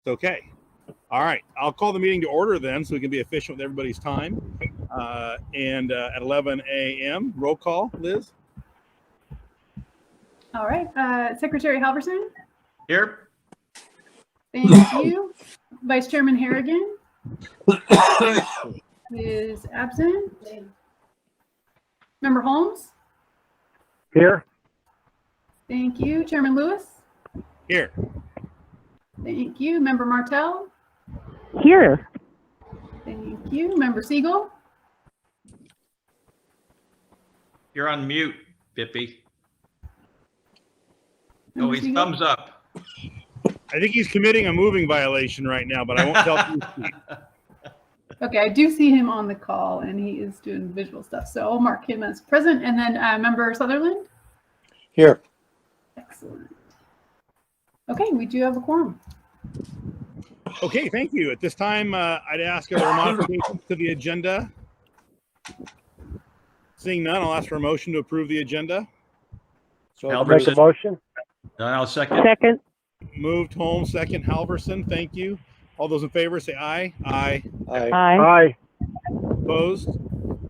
Okay. All right. I'll call the meeting to order then so we can be efficient with everybody's time. And at 11 a.m., roll call, Liz. All right. Secretary Halverson? Here. Thank you. Vice Chairman Harrigan is absent. Member Holmes? Here. Thank you. Chairman Lewis? Here. Thank you. Member Martell? Here. Thank you. Member Siegel? You're on mute, Ppp. Member Oh, he's Siegel? thumbs up. I think he's committing a moving violation right now, but I won't tell you. Okay, I do see him on the call and he is doing visual stuff. So I'll mark him as present. And then Member Sutherland? Here. Excellent. Okay, we do have a quorum. Okay, thank you. At this time, I'd ask, are there modifications to the agenda? Seeing none, I'll ask for a motion to approve the agenda. So Halverson. make a motion. I'll second. Second. Moved, Holmes, second, Halverson. Thank you. All those in favor say aye. Aye. Aye. Aye. Opposed?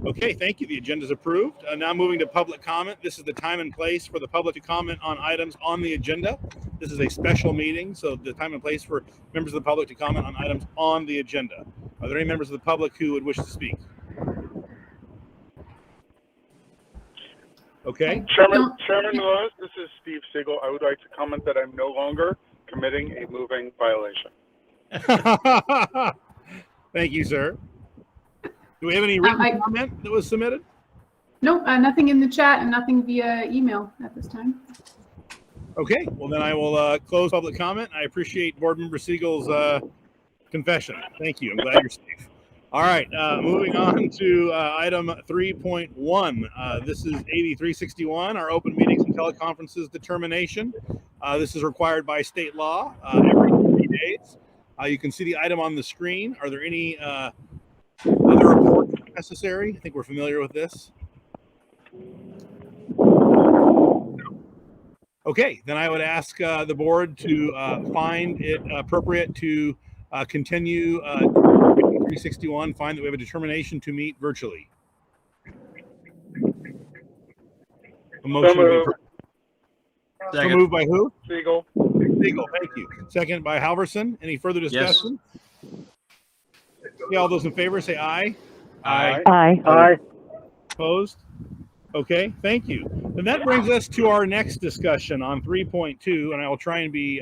Okay, thank you. The agenda is approved. Now moving to public comment. This is the time and place for the public to comment on items on the agenda. This is a special meeting, so the time and place for members of the public to comment on items on the agenda. Are there any members of the public who would wish to speak? Okay. Chairman Lewis, this is Steve Siegel. I would like to comment that I'm no longer committing a moving violation. Thank you, sir. Do we have any written comment that was submitted? Nope, nothing in the chat and nothing via email at this time. Okay, well then I will close public comment. I appreciate Board Member Siegel's confession. Thank you. I'm glad you're safe. All right, moving on to item 3.1. This is AB 361, our open meetings and teleconferences determination. This is required by state law every 30 days. You can see the item on the screen. Are there any other reports necessary? I think we're familiar with this. Okay, then I would ask the board to find it appropriate to continue 361, find that we have a determination to meet virtually. A motion to be so moved by who? Siegel. Siegel, thank you. Second by Halverson. Any further discussion? Yes. Yeah, all those in favor say aye. Aye. Aye. Aye. Opposed? Okay, thank you. And that brings us to our next discussion on 3.2, and I will try and be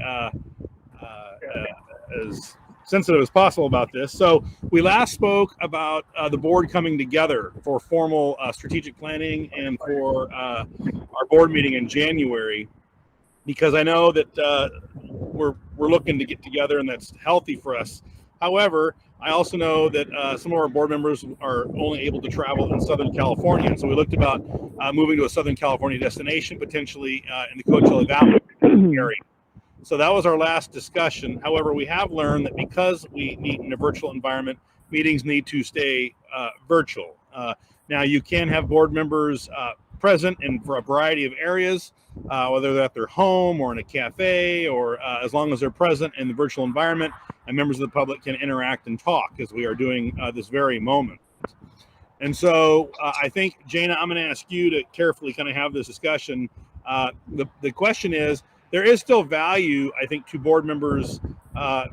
as sensitive as possible about this. So we last spoke about the board coming together for formal strategic planning and for our board meeting in January, because I know that we're looking to get together and that's healthy for us. However, I also know that some of our board members are only able to travel in Southern California. And so we looked about moving to a Southern California destination, potentially in the Coachella Valley area. So that was our last discussion. However, we have learned that because we meet in a virtual environment, meetings need to stay virtual. Now, you can have board members present in for a variety of areas, whether they're at their home or in a cafe, or as long as they're present in the virtual environment, and members of the public can interact and talk as we are doing this very moment. And so I think, Jana, I'm going to ask you to carefully kind of have this discussion. The question is, there is still value, I think, to board members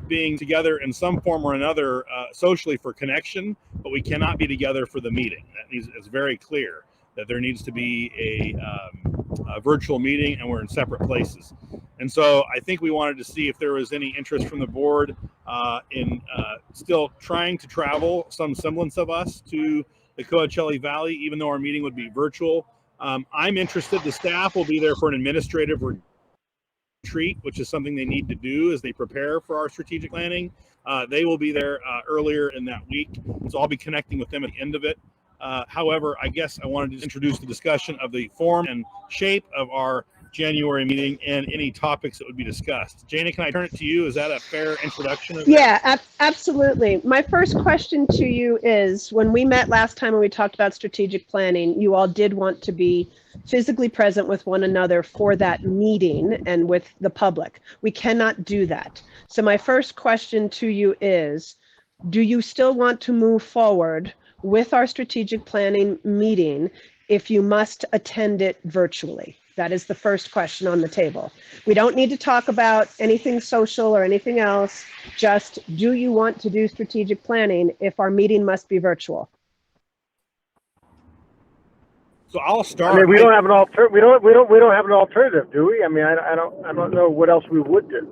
being together in some form or another socially for connection, but we cannot be together for the meeting. It's very clear that there needs to be a virtual meeting and we're in separate places. And so I think we wanted to see if there was any interest from the board in still trying to travel some semblance of us to the Coachella Valley, even though our meeting would be virtual. I'm interested. The staff will be there for an administrative retreat, which is something they need to do as they prepare for our strategic planning. They will be there earlier in that week, so I'll be connecting with them at the end of it. However, I guess I wanted to introduce the discussion of the form and shape of our January meeting and any topics that would be discussed. Jana, can I turn it to you? Is that a fair introduction? Yeah, absolutely. My first question to you is, when we met last time and we talked about strategic planning, you all did want to be physically present with one another for that meeting and with the public. We cannot do that. So my first question to you is, do you still want to move forward with our strategic planning meeting if you must attend it virtually? That is the first question on the table. We don't need to talk about anything social or anything else. Just, do you want to do strategic planning if our meeting must be virtual? So I'll start. I mean, we don't have an have an alternative, do we? I mean, I don't know what else we would do.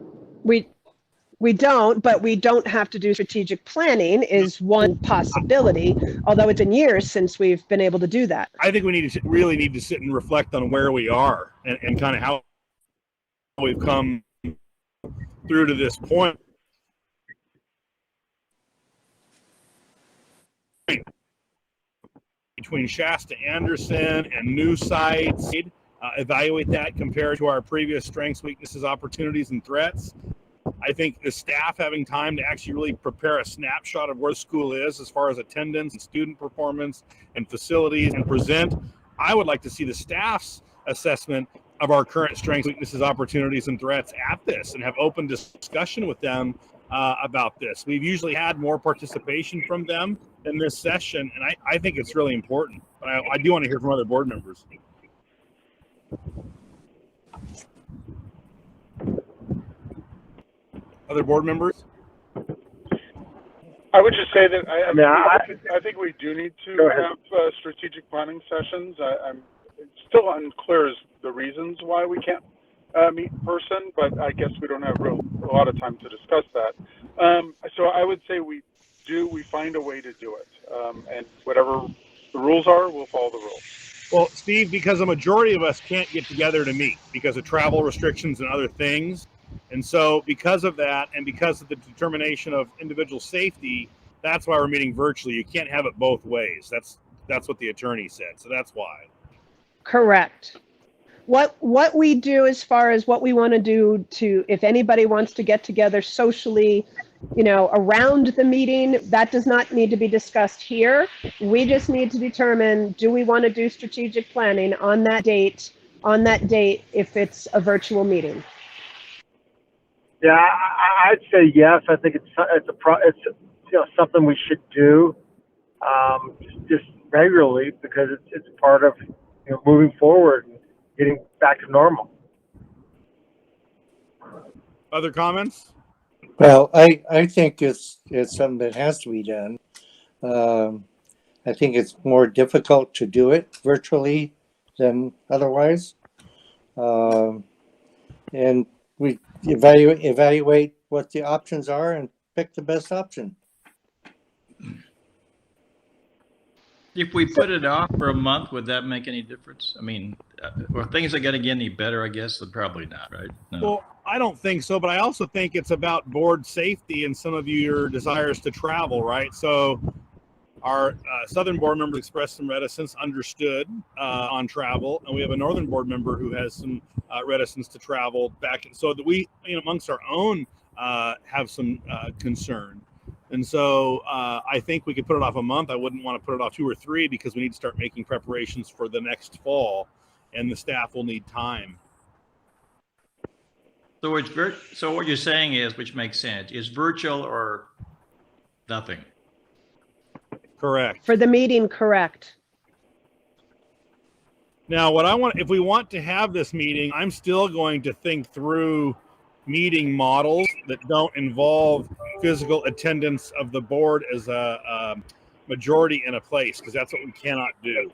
We don't, but we don't have to do strategic planning is one possibility, although it's been years since we've been able to do that. I think we really need to sit and reflect on where we are and kind of how we've come through to this point. Between Shasta Anderson and new sites, evaluate that compared to our previous strengths, weaknesses, opportunities, and threats. I think the staff having time to actually really prepare a snapshot of where the school is as far as attendance and student performance and facilities and present. I would like to see the staff's assessment of our current strengths, weaknesses, opportunities, and threats at this and have open discussion with them about this. We've usually had more participation from them in this session, and I think it's really important. But I do want to hear from other board members. Other board members? I would just say that I think we do need to have strategic planning sessions. I'm still unclear as the reasons why we can't meet in person, but I guess we don't have a lot of time to discuss that. So I would say we find a way to do it, and whatever the rules are, we'll follow the rules. Well, Steve, because a majority of us can't get together to meet because of travel restrictions and other things. And so because of that, and because of the determination of individual safety, that's why we're meeting virtually. You can't have it both ways. That's what the attorney said. So that's why. Correct. What we do as far as what we want to do to, if anybody wants to get together socially, around the meeting, that does not need to be discussed here. We just need to determine, do we want to do strategic planning on that date if it's a virtual meeting? Yeah, I'd say yes. I think it's something we should do just regularly because it's part of moving forward and getting back to normal. Other comments? Well, I think it's something that has to be done. I think it's more difficult to do it virtually than otherwise. And we evaluate what the options are and pick the best option. If we put it off for a month, would that make any difference? I mean, are things are going to get any better, I guess? Probably not, right? No. Well, I don't think so, but I also think it's about board safety and some of your desires to travel, right? So our Southern board member expressed some reticence, understood on travel, and we have a Northern board member who has some reticence to travel back. So that we, amongst our own, have some concern. And so I think we could put it off a month. I wouldn't want to put it off 2 or 3 because we need to start making preparations for the next fall, and the staff will need time. So what you're saying is, which makes sense, is virtual or nothing. Correct. For the meeting, correct. Now, if we want to have this meeting, I'm still going to think through meeting models that don't involve physical attendance of the board as a majority in a place, because that's what we cannot do.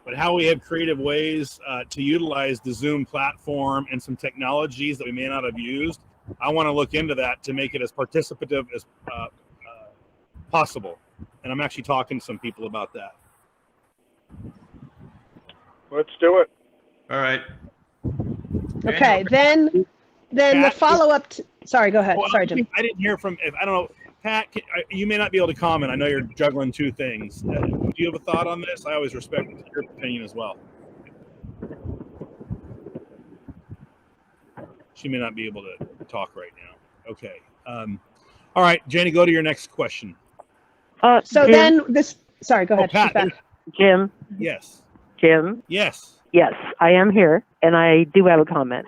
But how we have creative ways to utilize the Zoom platform and some technologies that we may not have used, I want to look into that to make it as participative as possible. And I'm actually talking to some people about that. Let's do it. All right. Okay, then the follow-up. Sorry, go ahead. Well, Sorry, Jim. I didn't hear from. I don't know, Pat. You may not be able to comment. I know you're juggling 2 things. Do you have a thought on this? I always respect your opinion as well. She may not be able to talk right now. Okay. All right, Janie, go to your next question. So Jim, then this, sorry, go ahead. Pat, She's back. Jim, Yes. Jim, Yes. yes, I am here, and I do have a comment.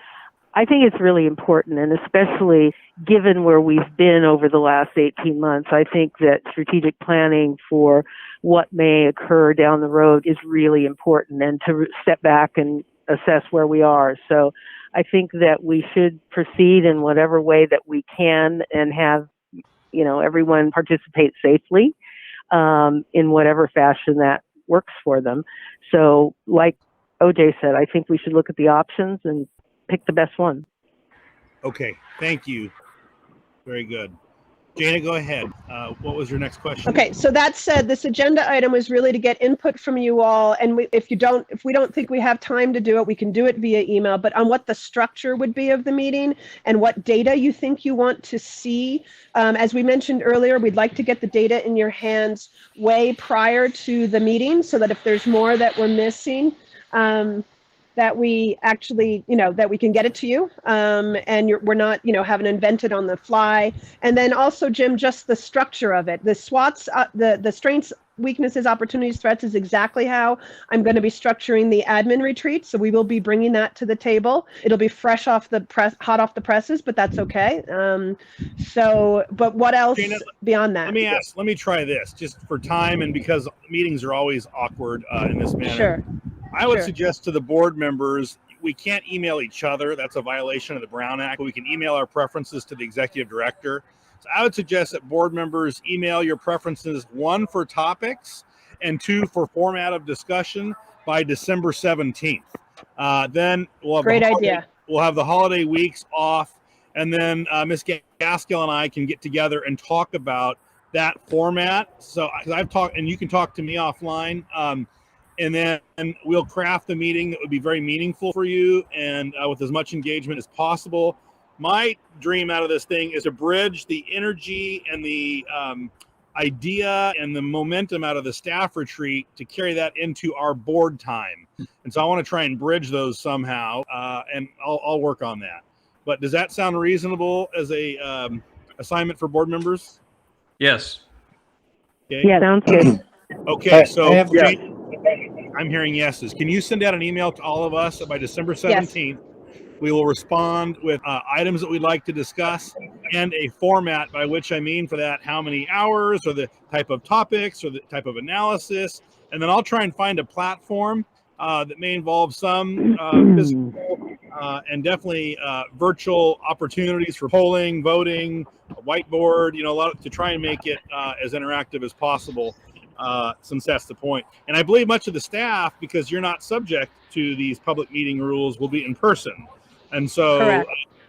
I think it's really important, and especially given where we've been over the last 18 months, I think that strategic planning for what may occur down the road is really important, and to step back and assess where we are. So I think that we should proceed in whatever way that we can and have, everyone participate safely in whatever fashion that works for them. So like OJ said, I think we should look at the options and pick the best one. Okay. Thank you. Very good. Jana, go ahead. What was your next question? Okay, so that said, this agenda item was really to get input from you all, and if we don't think we have time to do it, we can do it via email, but on what the structure would be of the meeting and what data you think you want to see. As we mentioned earlier, we'd like to get the data in your hands way prior to the meeting, so that if there's more that we're missing, that we actually, that we can get it to you, and we're not, having invented on the fly. And then also, Jim, just the structure of it, the SWOTs, the strengths, weaknesses, opportunities, threats is exactly how I'm going to be structuring the admin retreat. So we will be bringing that to the table. It'll be fresh off the press, hot off the presses, but that's okay. But what else beyond that? Let me try this just for time, and because meetings are always awkward in this manner. Sure. I would suggest to the board members, we can't email each other. That's a violation of the Brown Act. We can email our preferences to the executive director. So I would suggest that board members email your preferences, 1 for topics and 2 for format of discussion by December 17th. Then we'll have we'll have the holiday weeks off, and then Ms. Gaskill and I can get together and talk about that format. So I've talked, and you can talk to me offline. And then we'll craft the meeting that would be very meaningful for you and with as much engagement as possible. My dream out of this thing is to bridge the energy and the idea and the momentum out of the staff retreat to carry that into our board time. And so I want to try and bridge those somehow, and I'll work on that. But does that sound reasonable as a assignment for board members? Yes. Okay. Yeah, sounds good. Okay, so I'm hearing yeses. Can you send out an email to all of us that by December 17th, we will respond with items that we'd like to discuss and a format, by which I mean for that, how many hours or the type of topics or the type of analysis. And then I'll try and find a platform that may involve some physical and definitely virtual opportunities for polling, voting, a whiteboard, a lot to try and make it as interactive as possible. Since that's the point. And I believe much of the staff, because you're not subject to these public meeting rules, will be in person. And so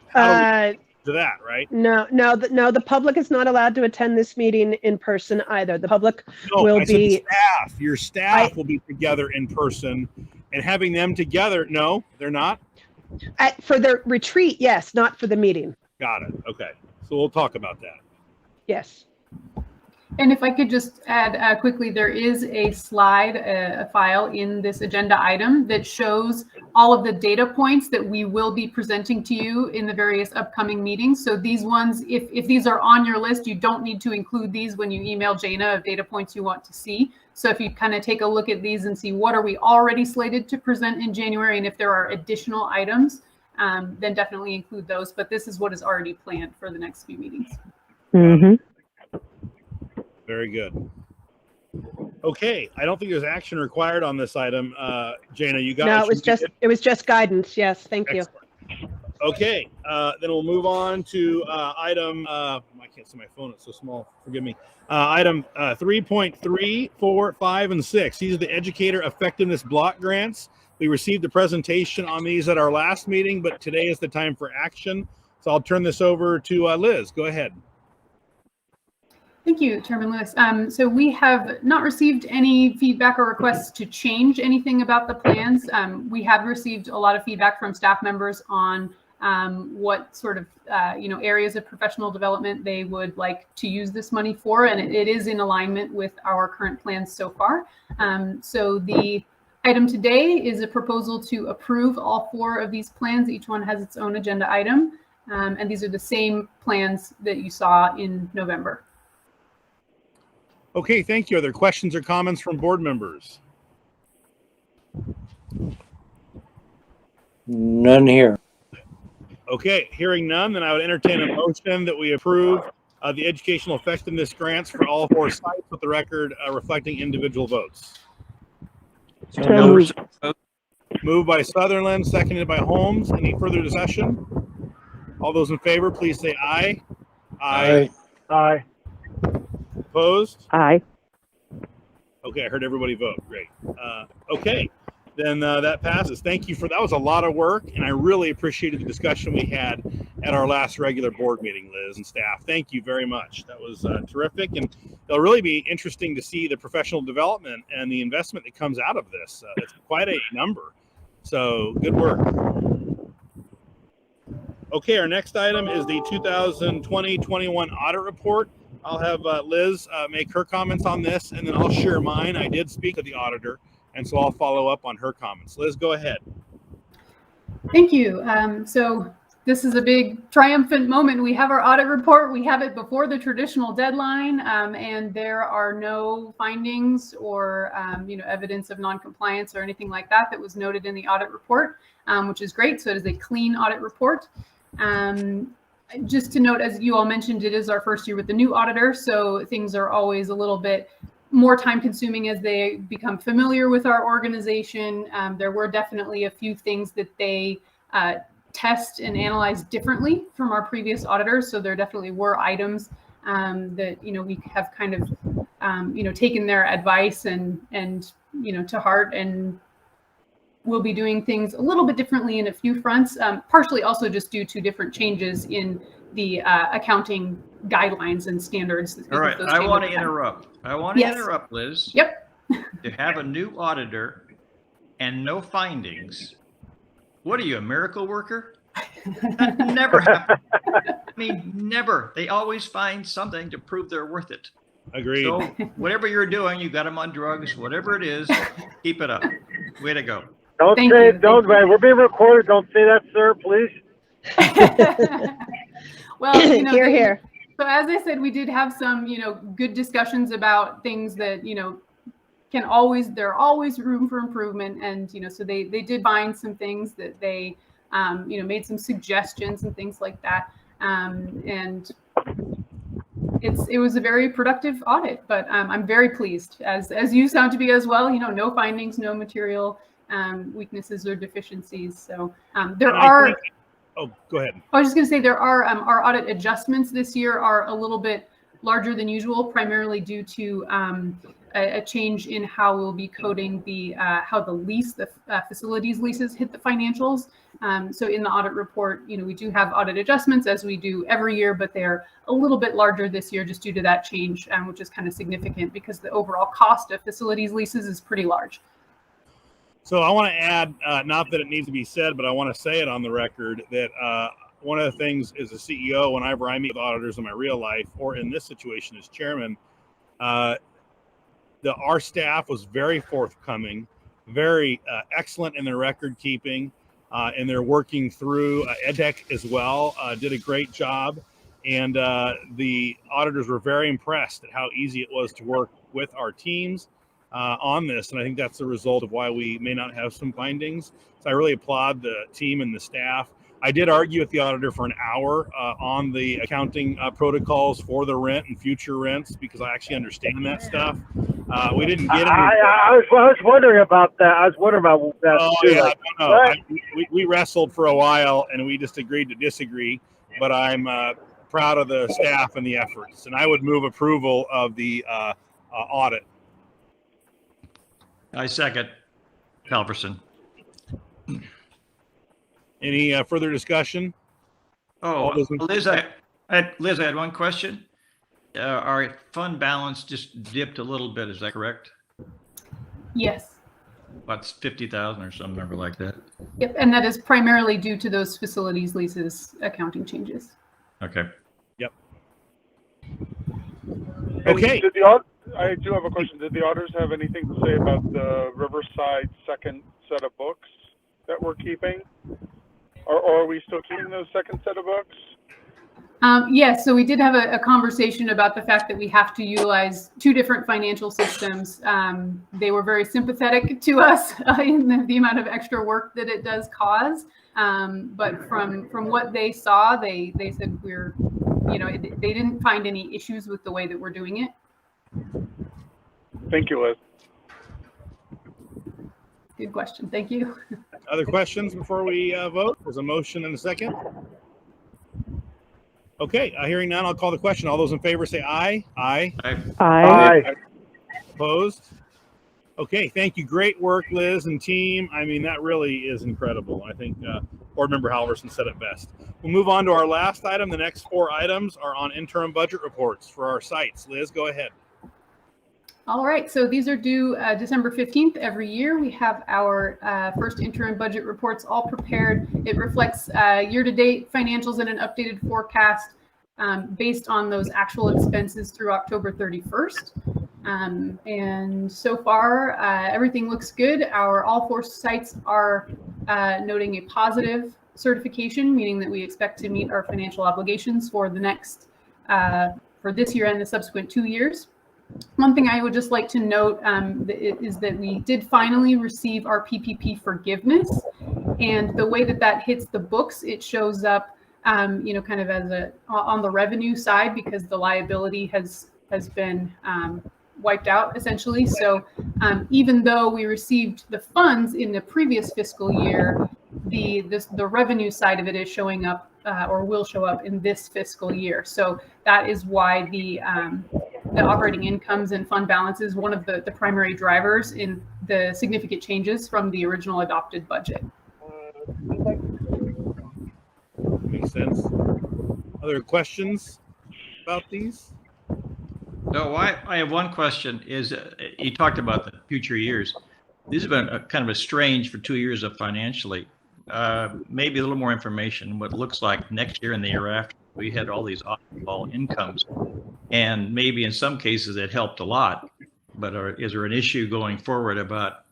how do we do that, right? No, the public is not allowed to attend this meeting in person either. The public will be the staff. Your staff will be together in person, and having them together. No, they're not. For the retreat, yes, not for the meeting. Got it. Okay. So we'll talk about that. Yes. And if I could just add quickly, there is a slide, a file in this agenda item that shows all of the data points that we will be presenting to you in the various upcoming meetings. So these ones, if these are on your list, you don't need to include these when you email Jana of data points you want to see. So if you kind of take a look at these and see what are we already slated to present in January, and if there are additional items, then definitely include those. But this is what is already planned for the next few meetings. Mm-hmm. Very good. Okay, I don't think there's action required on this item. Jana, you got it? No, it was just guidance. Yes, thank you. Okay, then we'll move on to item, I can't see my phone, it's so small, forgive me. Item 3.3, 4, 5, and 6. These are the Educator Effectiveness Block Grants. We received a presentation on these at our last meeting, but today is the time for action. So I'll turn this over to Liz. Go ahead. Thank you, Chairman Lewis. So we have not received any feedback or requests to change anything about the plans. We have received a lot of feedback from staff members on what sort of areas of professional development they would like to use this money for, and it is in alignment with our current plans so far. So the item today is a proposal to approve all 4 of these plans. Each one has its own agenda item. And these are the same plans that you saw in November. Okay, thank you. Are there questions or comments from board members? None here. Okay, hearing none, then I would entertain a motion that we approve the educational effectiveness grants for all 4 sites with the record reflecting individual votes. So moved. Moved by Sutherland, seconded by Holmes. Any further discussion? All those in favor, please say aye. Aye. Aye. Opposed? Aye. Okay, I heard everybody vote. Great. Okay, then that passes. Thank you for that. Was a lot of work, and I really appreciated the discussion we had at our last regular board meeting, Liz and staff. Thank you very much. That was terrific, and it'll really be interesting to see the professional development and the investment that comes out of this. It's quite a number. So good work. Okay, our next item is the 2020-21 audit report. I'll have Liz make her comments on this, and then I'll share mine. I did speak to the auditor, and so I'll follow up on her comments. Liz, go ahead. Thank you. So this is a big triumphant moment. We have our audit report. We have it before the traditional deadline, and there are no findings or evidence of non-compliance or anything like that that was noted in the audit report, which is great. So it is a clean audit report. Just to note, as you all mentioned, it is our first year with the new auditor, so things are always a little bit more time consuming as they become familiar with our organization. There were definitely a few things that they test and analyze differently from our previous auditors. So there definitely were items that we have kind of taken their advice and to heart, and we'll be doing things a little bit differently in a few fronts, partially also just due to different changes in the accounting guidelines and standards. All right, I want to interrupt. Yes. Interrupt, Liz. Yep. To have a new auditor and no findings, what are you, a miracle worker? That never happened. I mean, never. They always find something to prove they're worth it. Agreed. So whatever you're doing, you got them on drugs, whatever it is, keep it up. Way to go. We're being recorded. Don't say that, sir, please. Well, Hear, hear. So as I said, we did have some, good discussions about things that, there are always room for improvement. And, so they did find some things that they, made some suggestions and things like that. And it was a very productive audit, but I'm very pleased, as you sound to be as well. No findings, no material weaknesses or deficiencies. So there are. Oh, go ahead. I was just going to say there are our audit adjustments this year are a little bit larger than usual, primarily due to a change in how we'll be coding how the facilities leases hit the financials. So in the audit report, we do have audit adjustments as we do every year, but they're a little bit larger this year just due to that change, which is kind of significant because the overall cost of facilities leases is pretty large. So I want to add, not that it needs to be said, but I want to say it on the record that one of the things as a CEO, whenever I meet with auditors in my real life or in this situation as chairman, our staff was very forthcoming, very excellent in their record keeping, and they're working through EdTech as well, did a great job. And the auditors were very impressed at how easy it was to work with our teams on this, and I think that's the result of why we may not have some findings. So I really applaud the team and the staff. I did argue with the auditor for an hour on the accounting protocols for the rent and future rents because I actually understand that stuff. We didn't get it. I was wondering about that. I was wondering about that. Oh, too. yeah, I don't know. We wrestled for a while and we just agreed to disagree, but I'm proud of the staff and the efforts, and I would move approval of the audit. I second Halverson. Any further discussion? Oh, Liz, I had one question. Our fund balance just dipped a little bit. Is that correct? Yes. About 50,000 or some number like that. Yep, and that is primarily due to those facilities leases accounting changes. Okay. Yep. And Okay. Did I do have a question. Did the auditors have anything to say about the Riverside second set of books that we're keeping? Or are we still keeping those second set of books? Yes, so we did have a conversation about the fact that we have to utilize two different financial systems. They were very sympathetic to us in the amount of extra work that it does cause. But from what they saw, they said they didn't find any issues with the way that we're doing it. Thank you, Liz. Good question. Thank you. Other questions before we vote? There's a motion and a second. Okay, hearing none, I'll call the question. All those in favor say aye. Aye. Aye. Opposed? Okay, thank you. Great work, Liz and team. I mean, that really is incredible. I think Board Member Halverson said it best. We'll move on to our last item. The next 4 items are on interim budget reports for our sites. Liz, go ahead. All right, so these are due December 15th every year. We have our first interim budget reports all prepared. It reflects year-to-date financials and an updated forecast based on those actual expenses through October 31st. And so far, everything looks good. All 4 sites are noting a positive certification, meaning that we expect to meet our financial obligations for the next, for this year and the subsequent 2 years. One thing I would just like to note is that we did finally receive our Ppp Forgiveness, and the way that hits the books, it shows up, kind of as on the revenue side, because the liability has been wiped out essentially. So even though we received the funds in the previous fiscal year, the revenue side of it is showing up or will show up in this fiscal year. So that is why the operating incomes and fund balance is one of the primary drivers in the significant changes from the original adopted budget. Makes sense. Other questions about these? No, I have one question. Is you talked about the future years. This has been kind of a strange for 2 years of financially. Maybe a little more information. What it looks like next year and the year after. We had all these all incomes, and maybe in some cases it helped a lot. But is there an issue going forward about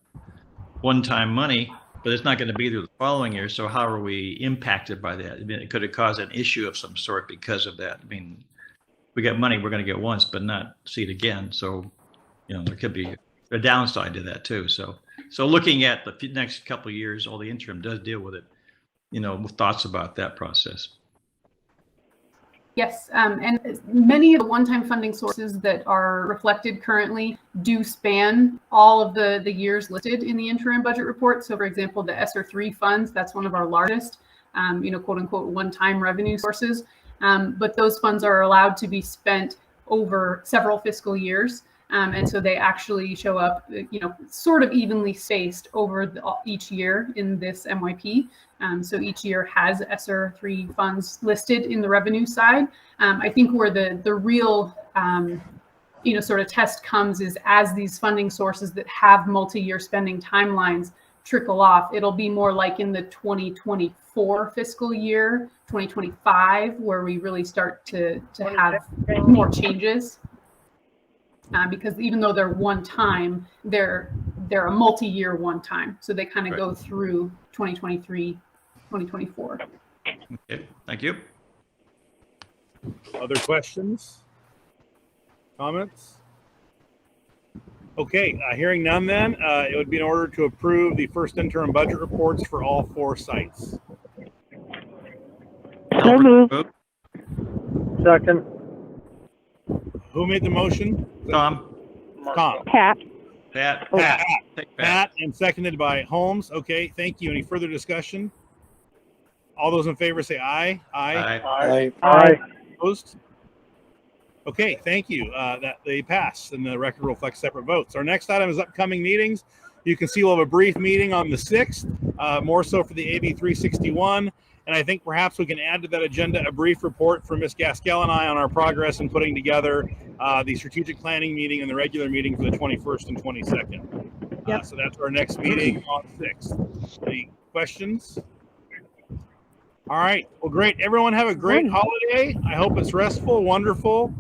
one-time money? But it's not going to be there the following year. So how are we impacted by that? I mean, could it cause an issue of some sort because of that? I mean, we got money we're going to get once, but not see it again. So, there could be a downside to that too. So looking at the next couple of years, all the interim does deal with it. Thoughts about that process. Yes, and many of the one-time funding sources that are reflected currently do span all of the years listed in the interim budget report. So for example, the ESSER 3 funds, that's one of our largest, quote unquote, one-time revenue sources. But those funds are allowed to be spent over several fiscal years. And so they actually show up, sort of evenly spaced over each year in this MYP. So each year has ESSER 3 funds listed in the revenue side. I think where the real, sort of test comes is as these funding sources that have multi-year spending timelines trickle off, it'll be more like in the 2024 fiscal year, 2025, where we really start to have more changes. Because even though they're one time, they're a multi-year one time. So they kind of go through 2023, 2024. Okay, thank you. Other questions? Comments? Okay, hearing none then, it would be in order to approve the first interim budget reports for all 4 sites. So moved. Second. Who made the motion? Tom. Tom. Pat. Pat. Pat, and seconded by Holmes. Okay, thank you. Any further discussion? All those in favor say aye. Aye. Aye. Opposed? Okay, thank you. That they pass, and the record will reflect separate votes. Our next item is upcoming meetings. You can see we'll have a brief meeting on the 6th, more so for the AB 361. And I think perhaps we can add to that agenda a brief report from Ms. Gaskell and I on our progress in putting together the strategic planning meeting and the regular meeting for the 21st and 22nd. Yep. So that's our next meeting on 6th. Any questions? All right. Well, great. Everyone have a great holiday. I hope it's restful, wonderful.